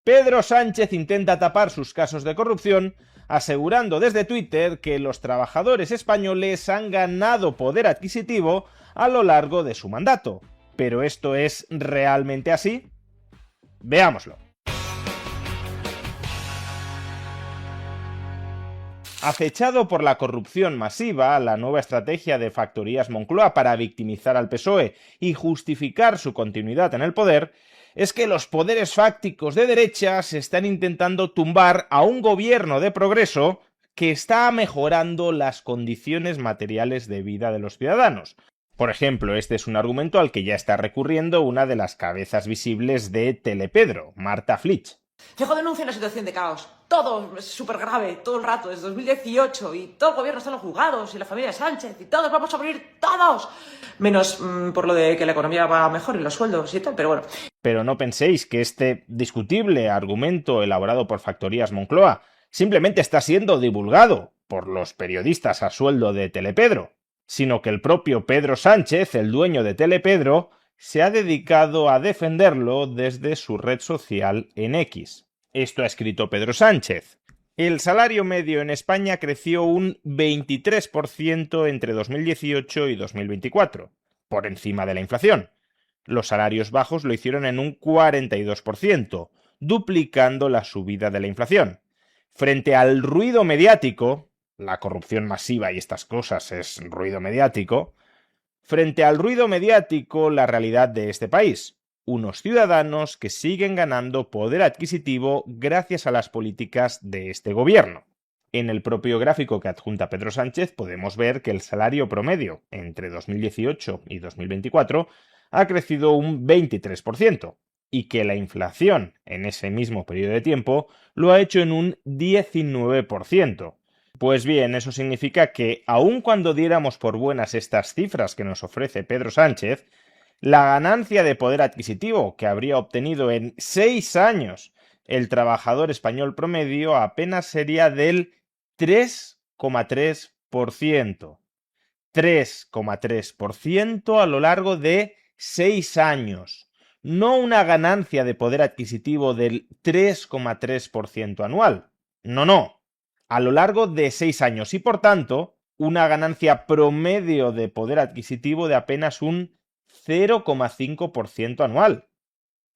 Pedro Sánchez intenta tapar sus casos de corrupción, asegurando desde Twitter que los trabajadores españoles han ganado poder adquisitivo a lo largo de su mandato. ¿Pero esto es realmente así? Veámoslo. Acechado por la corrupción masiva, la nueva estrategia de Factorías Moncloa para victimizar al PSOE y justificar su continuidad en el poder, es que los poderes fácticos de derechas están intentando tumbar a un gobierno de progreso que está mejorando las condiciones materiales de vida de los ciudadanos. Por ejemplo, este es un argumento al que ya está recurriendo una de las cabezas visibles de Telepedro, Marta Flitsch. Feijóo denuncia una situación de caos. Todo es súper grave, todo el rato, desde 2018, y todo el gobierno está en los juzgados, y la familia Sánchez, y todos vamos a morir, todos. Menos por lo de que la economía va mejor y los sueldos y tal, pero bueno. Pero no penséis que este discutible argumento elaborado por Factorías Moncloa simplemente está siendo divulgado por los periodistas a sueldo de Telepedro, sino que el propio Pedro Sánchez, el dueño de Telepedro, se ha dedicado a defenderlo desde su red social en X. Esto ha escrito Pedro Sánchez. El salario medio en España creció un 23% entre 2018 y 2024, por encima de la inflación. Los salarios bajos lo hicieron en un 42%, duplicando la subida de la inflación. Frente al ruido mediático, la corrupción masiva y estas cosas es ruido mediático, frente al ruido mediático, la realidad de este país, unos ciudadanos que siguen ganando poder adquisitivo gracias a las políticas de este gobierno. En el propio gráfico que adjunta Pedro Sánchez podemos ver que el salario promedio entre 2018 y 2024 ha crecido un 23% y que la inflación en ese mismo periodo de tiempo lo ha hecho en un 19%. Pues bien, eso significa que, aun cuando diéramos por buenas estas cifras que nos ofrece Pedro Sánchez, la ganancia de poder adquisitivo que habría obtenido en 6 años el trabajador español promedio apenas sería del 3,3%. 3,3% a lo largo de 6 años. No una ganancia de poder adquisitivo del 3,3% anual. No. A lo largo de 6 años y, por tanto, una ganancia promedio de poder adquisitivo de apenas un 0,5% anual.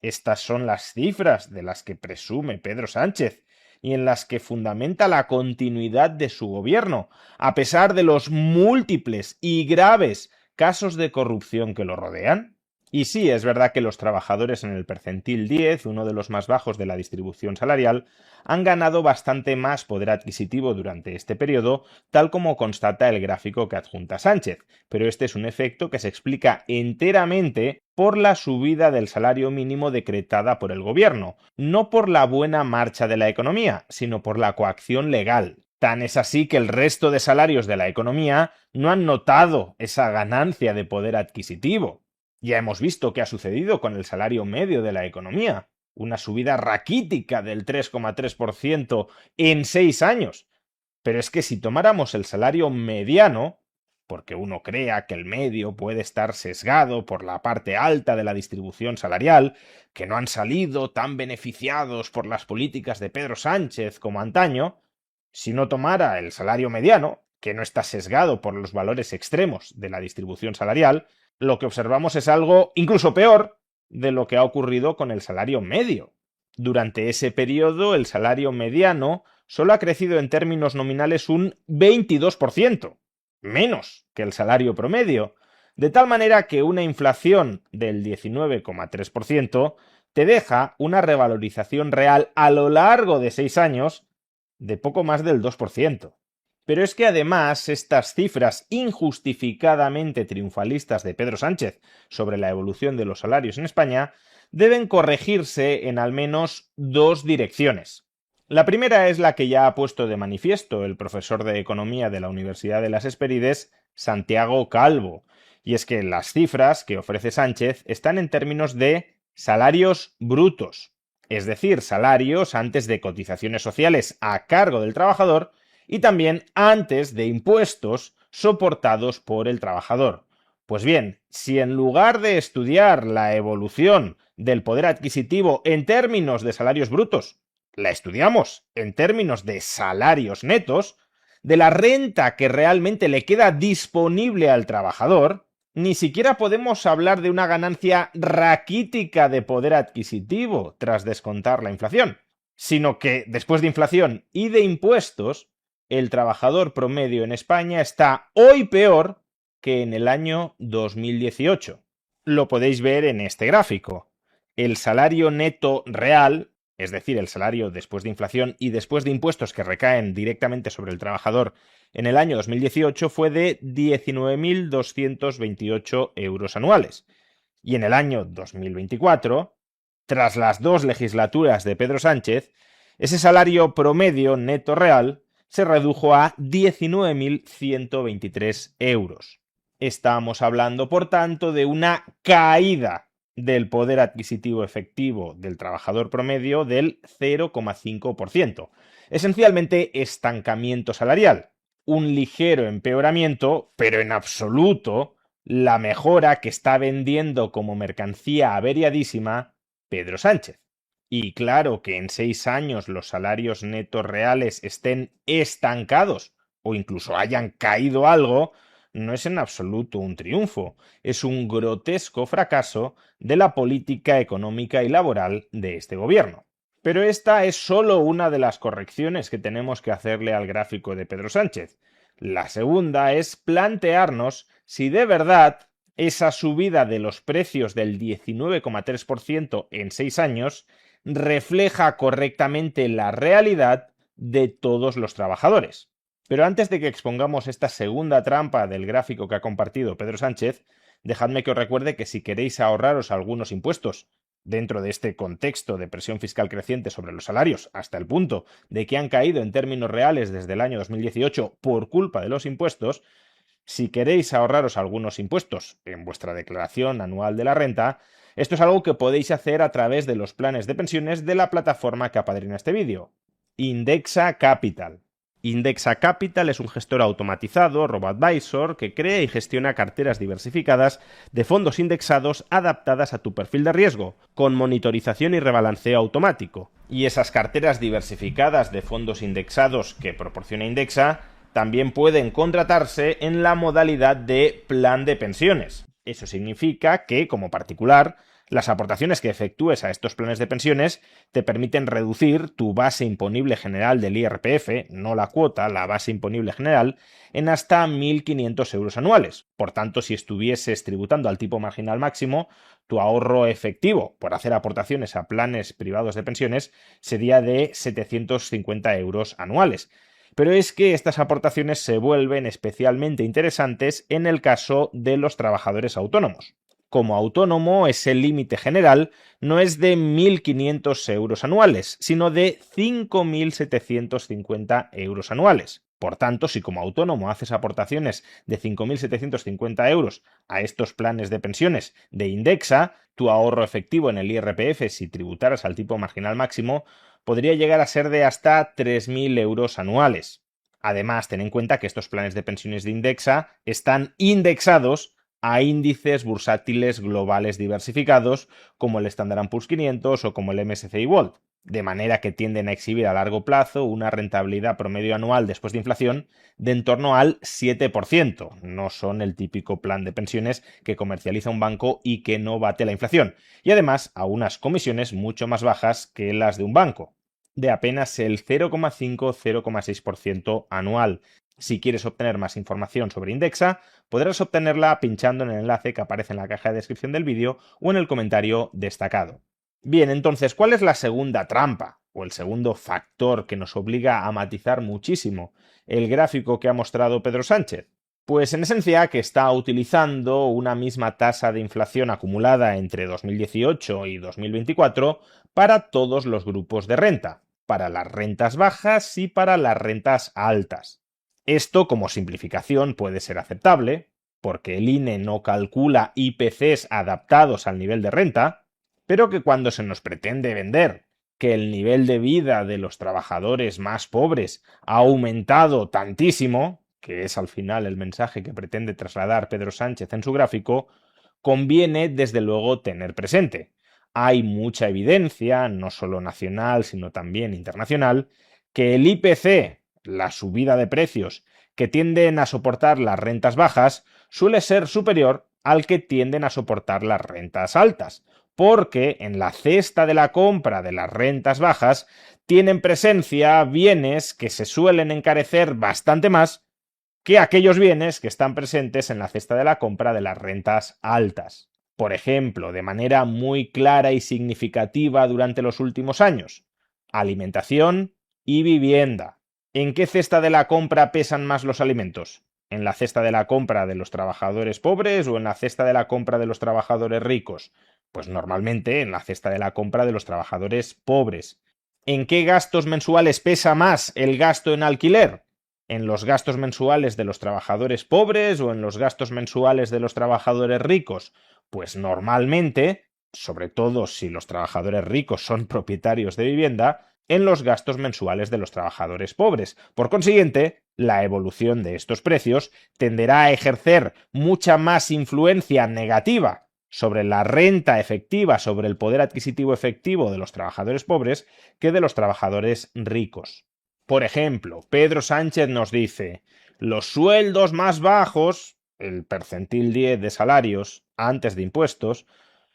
Estas son las cifras de las que presume Pedro Sánchez y en las que fundamenta la continuidad de su gobierno, a pesar de los múltiples y graves casos de corrupción que lo rodean. Y sí, es verdad que los trabajadores en el percentil 10, uno de los más bajos de la distribución salarial, han ganado bastante más poder adquisitivo durante este periodo, tal como constata el gráfico que adjunta Sánchez, pero este es un efecto que se explica enteramente por la subida del salario mínimo decretada por el gobierno, no por la buena marcha de la economía, sino por la coacción legal. Tan es así que el resto de salarios de la economía no han notado esa ganancia de poder adquisitivo. Ya hemos visto qué ha sucedido con el salario medio de la economía, una subida raquítica del 3,3% en 6 años. Pero es que si tomáramos el salario mediano, porque uno crea que el medio puede estar sesgado por la parte alta de la distribución salarial, que no han salido tan beneficiados por las políticas de Pedro Sánchez como antaño, si no tomara el salario mediano, que no está sesgado por los valores extremos de la distribución salarial, lo que observamos es algo incluso peor de lo que ha ocurrido con el salario medio. Durante ese periodo, el salario mediano solo ha crecido en términos nominales un 22%, menos que el salario promedio, de tal manera que una inflación del 19,3% te deja una revalorización real a lo largo de 6 años de poco más del 2%. Pero es que además estas cifras injustificadamente triunfalistas de Pedro Sánchez sobre la evolución de los salarios en España deben corregirse en al menos 2 direcciones. La primera es la que ya ha puesto de manifiesto el profesor de Economía de la Universidad de las Hespérides, Santiago Calvo, y es que las cifras que ofrece Sánchez están en términos de salarios brutos, es decir, salarios antes de cotizaciones sociales a cargo del trabajador y también antes de impuestos soportados por el trabajador. Pues bien, si en lugar de estudiar la evolución del poder adquisitivo en términos de salarios brutos, la estudiamos en términos de salarios netos, de la renta que realmente le queda disponible al trabajador, ni siquiera podemos hablar de una ganancia raquítica de poder adquisitivo tras descontar la inflación, sino que después de inflación y de impuestos, el trabajador promedio en España está hoy peor que en el año 2018. Lo podéis ver en este gráfico. El salario neto real, es decir, el salario después de inflación y después de impuestos que recaen directamente sobre el trabajador en el año 2018, fue de 19.228 euros anuales. Y en el año 2024, tras las 2 legislaturas de Pedro Sánchez, ese salario promedio neto real se redujo a 19.123 euros. Estamos hablando, por tanto, de una caída del poder adquisitivo efectivo del trabajador promedio del 0,5%. Esencialmente, estancamiento salarial. Un ligero empeoramiento, pero en absoluto la mejora que está vendiendo como mercancía averiadísima Pedro Sánchez. Y claro que en 6 años los salarios netos reales estén estancados o incluso hayan caído algo, no es en absoluto un triunfo, es un grotesco fracaso de la política económica y laboral de este gobierno. Pero esta es solo una de las correcciones que tenemos que hacerle al gráfico de Pedro Sánchez. La segunda es plantearnos si de verdad esa subida de los precios del 19,3% en 6 años refleja correctamente la realidad de todos los trabajadores. Pero antes de que expongamos esta segunda trampa del gráfico que ha compartido Pedro Sánchez, dejadme que os recuerde que si queréis ahorraros algunos impuestos dentro de este contexto de presión fiscal creciente sobre los salarios, hasta el punto de que han caído en términos reales desde el año 2018 por culpa de los impuestos, si queréis ahorraros algunos impuestos en vuestra declaración anual de la renta, esto es algo que podéis hacer a través de los planes de pensiones de la plataforma que apadrina este vídeo, Indexa Capital. Indexa Capital es un gestor automatizado, RoboAdvisor, que crea y gestiona carteras diversificadas de fondos indexados adaptadas a tu perfil de riesgo, con monitorización y rebalanceo automático. Y esas carteras diversificadas de fondos indexados que proporciona Indexa también pueden contratarse en la modalidad de plan de pensiones. Eso significa que, como particular, las aportaciones que efectúes a estos planes de pensiones te permiten reducir tu base imponible general del IRPF, no la cuota, la base imponible general, en hasta 1.500 euros anuales. Por tanto, si estuvieses tributando al tipo marginal máximo, tu ahorro efectivo por hacer aportaciones a planes privados de pensiones sería de 750 euros anuales. Pero es que estas aportaciones se vuelven especialmente interesantes en el caso de los trabajadores autónomos. Como autónomo, ese límite general no es de 1.500 euros anuales, sino de 5.750 euros anuales. Por tanto, si como autónomo haces aportaciones de 5.750 euros a estos planes de pensiones de Indexa, tu ahorro efectivo en el IRPF, si tributaras al tipo marginal máximo, podría llegar a ser de hasta 3.000 euros anuales. Además, ten en cuenta que estos planes de pensiones de Indexa están indexados a índices bursátiles globales diversificados como el Standard & Poor's 500 o como el MSCI World, de manera que tienden a exhibir a largo plazo una rentabilidad promedio anual después de inflación de en torno al 7%. No son el típico plan de pensiones que comercializa un banco y que no bate la inflación, y además a unas comisiones mucho más bajas que las de un banco, de apenas el 0,5-0,6% anual. Si quieres obtener más información sobre Indexa, podrás obtenerla pinchando en el enlace que aparece en la caja de descripción del vídeo o en el comentario destacado. Bien, entonces, ¿cuál es la segunda trampa o el segundo factor que nos obliga a matizar muchísimo el gráfico que ha mostrado Pedro Sánchez? Pues en esencia que está utilizando una misma tasa de inflación acumulada entre 2018 y 2024 para todos los grupos de renta, para las rentas bajas y para las rentas altas. Esto, como simplificación, puede ser aceptable, porque el INE no calcula IPCs adaptados al nivel de renta, pero que cuando se nos pretende vender que el nivel de vida de los trabajadores más pobres ha aumentado tantísimo, que es al final el mensaje que pretende trasladar Pedro Sánchez en su gráfico, conviene desde luego tener presente. Hay mucha evidencia, no solo nacional, sino también internacional, que el IPC, la subida de precios que tienden a soportar las rentas bajas, suele ser superior al que tienden a soportar las rentas altas, porque en la cesta de la compra de las rentas bajas tienen presencia bienes que se suelen encarecer bastante más que aquellos bienes que están presentes en la cesta de la compra de las rentas altas. Por ejemplo, de manera muy clara y significativa durante los últimos años, alimentación y vivienda. ¿En qué cesta de la compra pesan más los alimentos? ¿En la cesta de la compra de los trabajadores pobres o en la cesta de la compra de los trabajadores ricos? Pues normalmente en la cesta de la compra de los trabajadores pobres. ¿En qué gastos mensuales pesa más el gasto en alquiler? ¿En los gastos mensuales de los trabajadores pobres o en los gastos mensuales de los trabajadores ricos? Pues normalmente, sobre todo si los trabajadores ricos son propietarios de vivienda, en los gastos mensuales de los trabajadores pobres. Por consiguiente, la evolución de estos precios tenderá a ejercer mucha más influencia negativa sobre la renta efectiva, sobre el poder adquisitivo efectivo de los trabajadores pobres que de los trabajadores ricos. Por ejemplo, Pedro Sánchez nos dice, los sueldos más bajos, el percentil 10 de salarios antes de impuestos,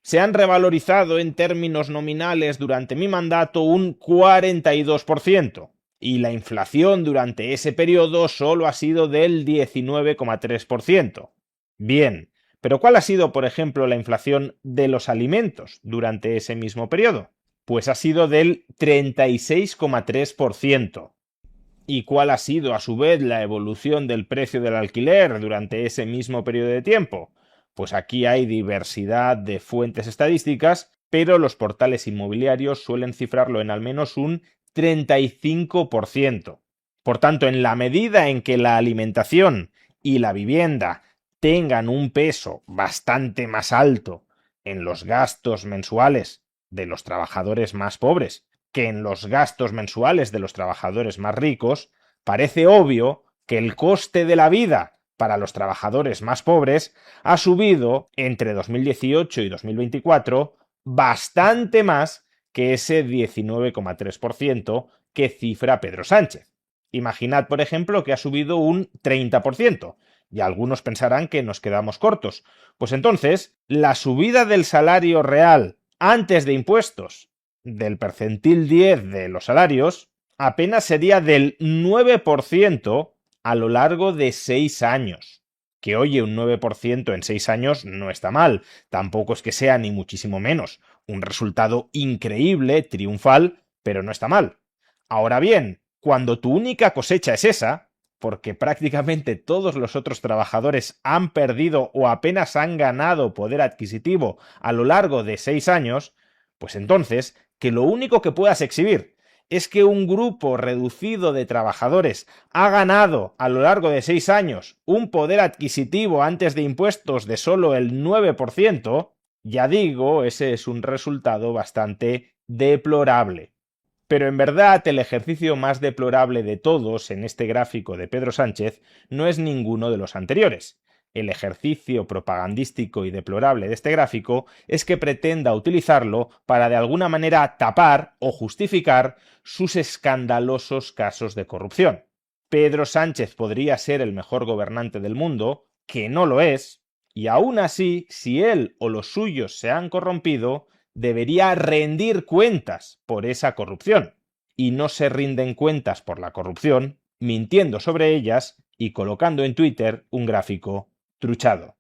se han revalorizado en términos nominales durante mi mandato un 42%, y la inflación durante ese periodo solo ha sido del 19,3%. Bien, pero ¿cuál ha sido, por ejemplo, la inflación de los alimentos durante ese mismo periodo? Pues ha sido del 36,3%. ¿Y cuál ha sido, a su vez, la evolución del precio del alquiler durante ese mismo periodo de tiempo? Pues aquí hay diversidad de fuentes estadísticas, pero los portales inmobiliarios suelen cifrarlo en al menos un 35%. Por tanto, en la medida en que la alimentación y la vivienda tengan un peso bastante más alto en los gastos mensuales de los trabajadores más pobres que en los gastos mensuales de los trabajadores más ricos, parece obvio que el coste de la vida para los trabajadores más pobres ha subido entre 2018 y 2024 bastante más que ese 19,3% que cifra Pedro Sánchez. Imaginad, por ejemplo, que ha subido un 30%, y algunos pensarán que nos quedamos cortos. Pues entonces, la subida del salario real antes de impuestos del percentil 10 de los salarios apenas sería del 9% a lo largo de 6 años. Que oye, un 9% en 6 años no está mal, tampoco es que sea ni muchísimo menos. Un resultado increíble, triunfal, pero no está mal. Ahora bien, cuando tu única cosecha es esa, porque prácticamente todos los otros trabajadores han perdido o apenas han ganado poder adquisitivo a lo largo de 6 años, pues entonces, que lo único que puedas exhibir es que un grupo reducido de trabajadores ha ganado a lo largo de 6 años un poder adquisitivo antes de impuestos de solo el 9%, ya digo, ese es un resultado bastante deplorable. Pero en verdad el ejercicio más deplorable de todos en este gráfico de Pedro Sánchez no es ninguno de los anteriores. El ejercicio propagandístico y deplorable de este gráfico es que pretenda utilizarlo para de alguna manera tapar o justificar sus escandalosos casos de corrupción. Pedro Sánchez podría ser el mejor gobernante del mundo, que no lo es, y aún así, si él o los suyos se han corrompido, debería rendir cuentas por esa corrupción. Y no se rinden cuentas por la corrupción, mintiendo sobre ellas y colocando en Twitter un gráfico truchado.